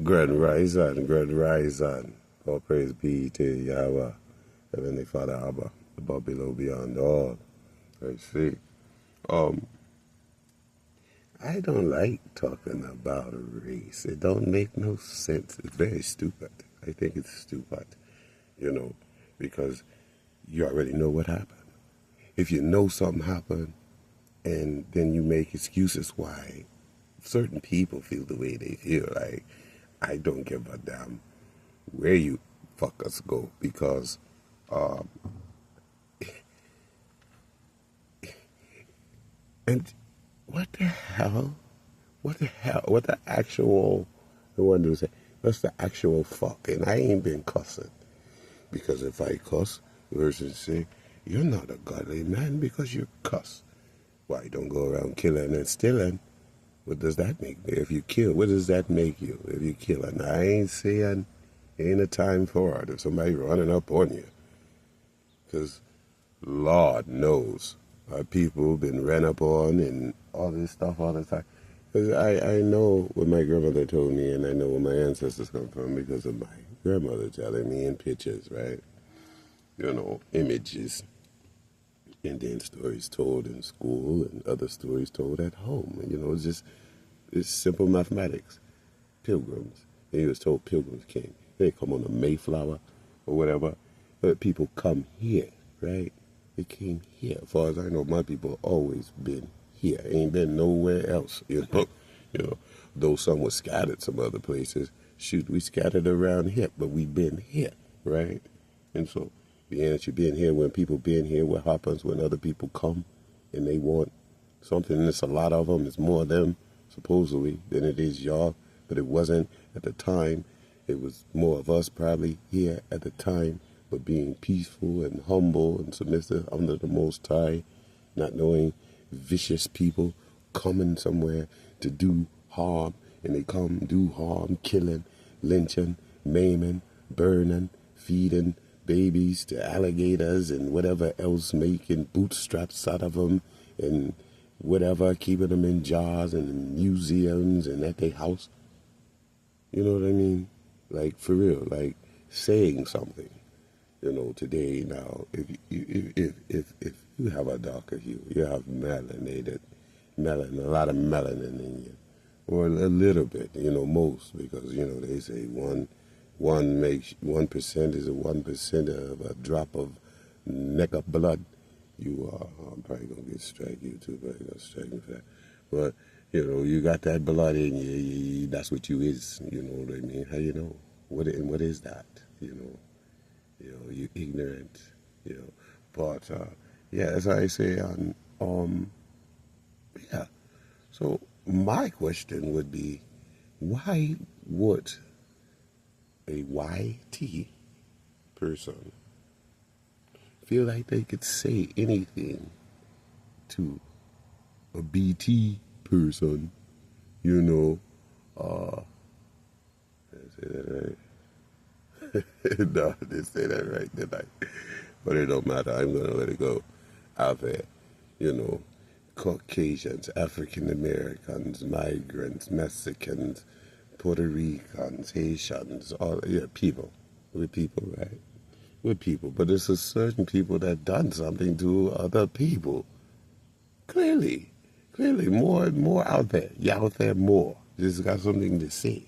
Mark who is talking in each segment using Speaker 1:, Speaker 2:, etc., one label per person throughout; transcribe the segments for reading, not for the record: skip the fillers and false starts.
Speaker 1: Grand Rising. All praise be to Yahweh, Heavenly Father Abba, above, below, beyond all. Let's see. Um, I don't like talking about race. It don't make no sense. It's very stupid. I think it's stupid, you know, because you already know what happened. If you know something happened, and then you make excuses why certain people feel the way they feel, like, I don't give a damn where you fuckers go, because um, and what the hell? What the hell? What the actual? I wanted to say, what's the actual fuck? And I ain't been cussing, because if I cuss, the person say, you're not a godly man because you cuss. Why don't go around killing and stealing? What does that make me? If you kill, what does that make you? If you kill, and I ain't saying ain't a time for it. If somebody running up on you, because Lord knows our people been ran up on and all this stuff all the time. Because I know what my grandmother told me, and I know where my ancestors come from because of my grandmother telling me in pictures, right? You know, images, and then stories told in school and other stories told at home. And, you know, it's simple mathematics. Pilgrims. And he was told pilgrims came. They come on the Mayflower or whatever. But people come here, right? They came here. As far as I know, my people always been here. Ain't been nowhere else, you know. You know, though some were scattered some other places. Shoot, we scattered around here, but we been here, right? And so, being that you been here, when people been here, what happens when other people come and they want something, and it's a lot of them, it's more of them, supposedly, than it is y'all, but it wasn't at the time. It was more of us probably here at the time, but being peaceful and humble and submissive under the Most High, not knowing vicious people coming somewhere to do harm, and they come do harm, killing, lynching, maiming, burning, feeding babies to alligators and whatever else, making bootstraps out of them and whatever, keeping them in jars and in museums and at their house. You know what I mean? Like, for real, like saying something. You know, today now, if you have a darker hue, you have a lot of melanin in you, or a little bit, you know, most, because you know they say 1% is a 1% of a drop of neck of blood. You are, I'm probably gonna get strike you too, but gonna strike me for that. But you know, you got that blood in you. That's what you is. You know what I mean? How you know? What is that? You ignorant. You know, but yeah, as I say, yeah. So my question would be, why would a YT person feel like they could say anything to a BT person, you know, did I say that right? No, I didn't say that right, did I? But it don't matter. I'm going to let it go out there. You know, Caucasians, African Americans, migrants, Mexicans, Puerto Ricans, Haitians, all, yeah, people. We're people, right? We're people. But there's a certain people that done something to other people. Clearly. Clearly, more out there. You out there more. Just got something to say.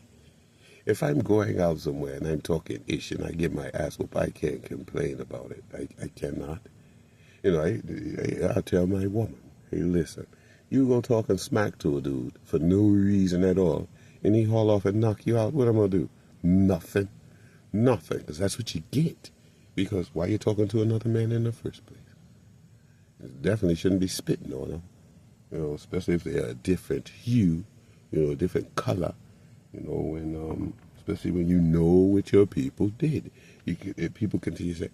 Speaker 1: If I'm going out somewhere and I'm talking ish and I get my ass whooped, I can't complain about it. I cannot. You know, I tell my woman, hey, listen, you go talking smack to a dude for no reason at all, and he haul off and knock you out, what am I going to do? Nothing. Nothing. Because that's what you get. Because why you talking to another man in the first place? You definitely shouldn't be spitting on them. You know, especially if they're a different hue, you know, a different color. You know, when especially when you know what your people did. People continue to say,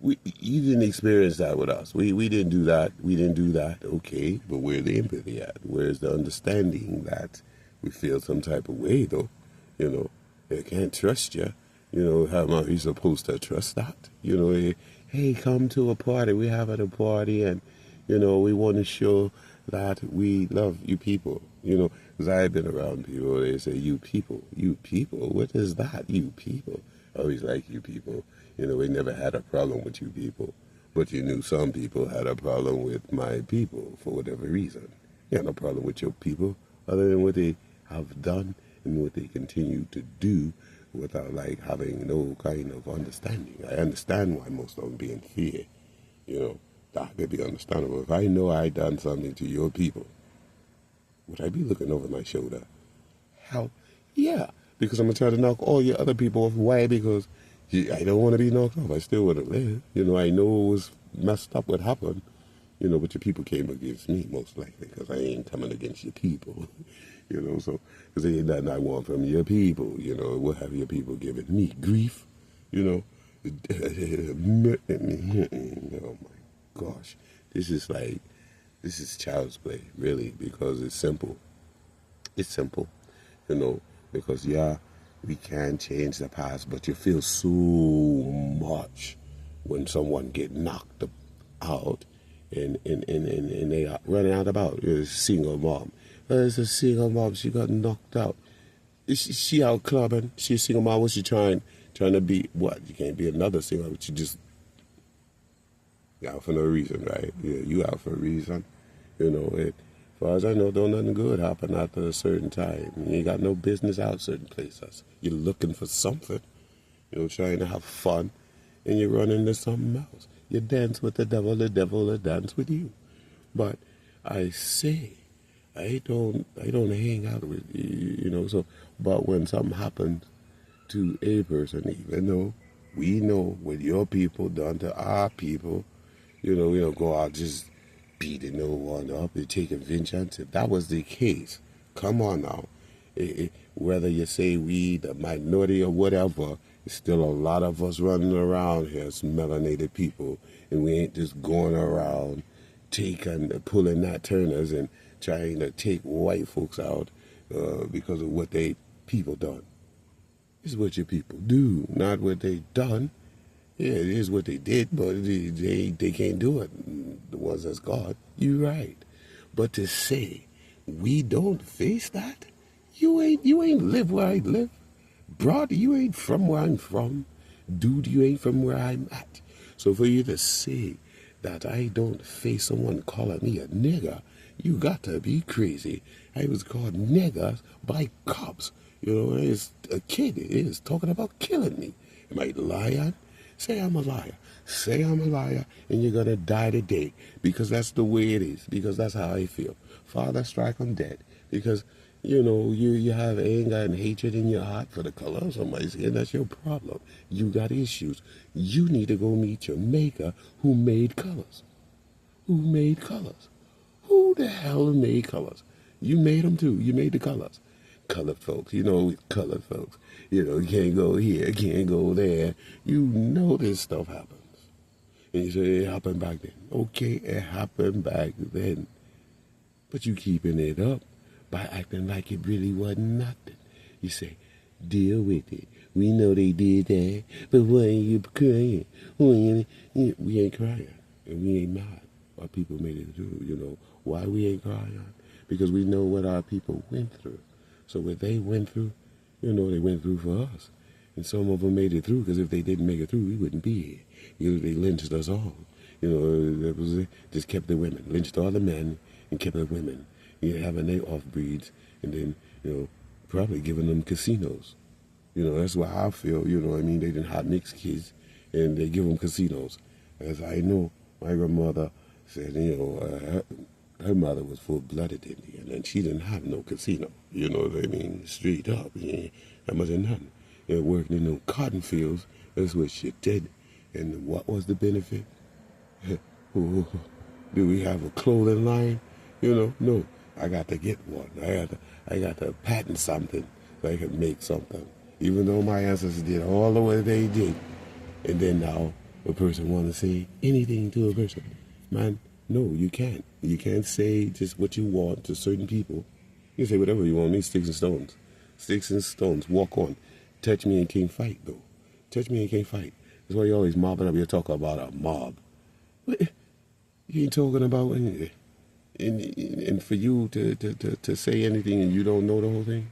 Speaker 1: you didn't experience that with us. We didn't do that. We didn't do that. Okay, but where's the empathy at? Where's the understanding that we feel some type of way, though? You know, they can't trust you. You know, how am I supposed to trust that? You know, hey, come to a party. We having a party, and you know, we want to show that we love you people. You know, Because I've been around people, they say, you people, what is that, you people? I always like you people. We never had a problem with you people. But you knew some people had a problem with my people for whatever reason. You had no problem with your people other than what they have done and what they continue to do without like having no kind of understanding. I understand why most of them be in fear. That could be understandable. If I know I done something to your people, would I be looking over my shoulder? Hell, yeah. Because I'm going to try to knock all your other people off. Why? Because I don't want to be knocked off. I still want to live. I know it was messed up what happened. But your people came against me most likely because I ain't coming against your people. So because ain't nothing I want from your people. What have your people given me? Grief? Oh my gosh. This is child's play, really, because it's simple. It's simple, because we can change the past, but you feel so much when someone get knocked out and they are running out about. It's a single mom. It's a single mom. She got knocked out. She out clubbing. She a single mom. What's she trying to be? What? You can't be another single. But you just out for no reason, right? Yeah, you out for a reason. As far as I know, don't nothing good happen after a certain time. You ain't got no business out certain places. You're looking for something, trying to have fun, and you run into something else. You dance with the devil will dance with you. But I say, I don't hang out with you, so, but when something happens to a person, even though we know what your people done to our people, we don't go out just beating no one up and taking vengeance. If that was the case, come on now. Whether you say we, the minority or whatever, there's still a lot of us running around here as melanated people, and we ain't just going around pulling Nat Turners and trying to take white folks out because of what they people done. It's what your people do, not what they done. Yeah, it is what they did, but they can't do it. The ones that's God, you're right. But to say we don't face that, you ain't live where I live. Broad, you ain't from where I'm from. Dude, you ain't from where I'm at. So for you to say that I don't face someone calling me a nigger, you got to be crazy. I was called niggers by cops. As a kid, it is talking about killing me. Am I lying? Say I'm a liar. Say I'm a liar, and you're going to die today, because that's the way it is, because that's how I feel. Father, strike them dead, because, you have anger and hatred in your heart for the color of somebody's skin. That's your problem. You got issues. You need to go meet your maker who made colors. Who made colors? Who the hell made colors? You made them too. You made the colors. Colored folks, colored folks. You can't go here, can't go there. This stuff happens. And you say it happened back then. Okay, it happened back then. But you keeping it up by acting like it really wasn't nothing. You say, deal with it. We know they did that, but why ain't you crying? We ain't crying, and we ain't mad. Our people made it through, Why we ain't crying? Because we know what our people went through. So what they went through, they went through for us. And some of them made it through, because if they didn't make it through, we wouldn't be here. They lynched us all. That was it. Just kept the women. Lynched all the men and kept the women. Having their off-breeds, and then, probably giving them casinos. That's why I feel, They didn't have mixed kids, and they give them casinos. As I know, my grandmother said, her mother was full-blooded Indian, and she didn't have no casino. You know what I mean? Straight up. That much of nothing. Working in the cotton fields, that's what she did. And what was the benefit? Do we have a clothing line? No. I got to get one. I got to patent something so I can make something. Even though my ancestors did all the way they did. And then now a person want to say anything to a person. Man, no, you can't. You can't say just what you want to certain people. You can say whatever you want. Me, sticks and stones. Sticks and stones. Walk on. Touch me and can't fight, though. Touch me and can't fight. That's why you always mobbing up. You're talking about a mob. You ain't talking about anything. and for you to say anything and you don't know the whole thing.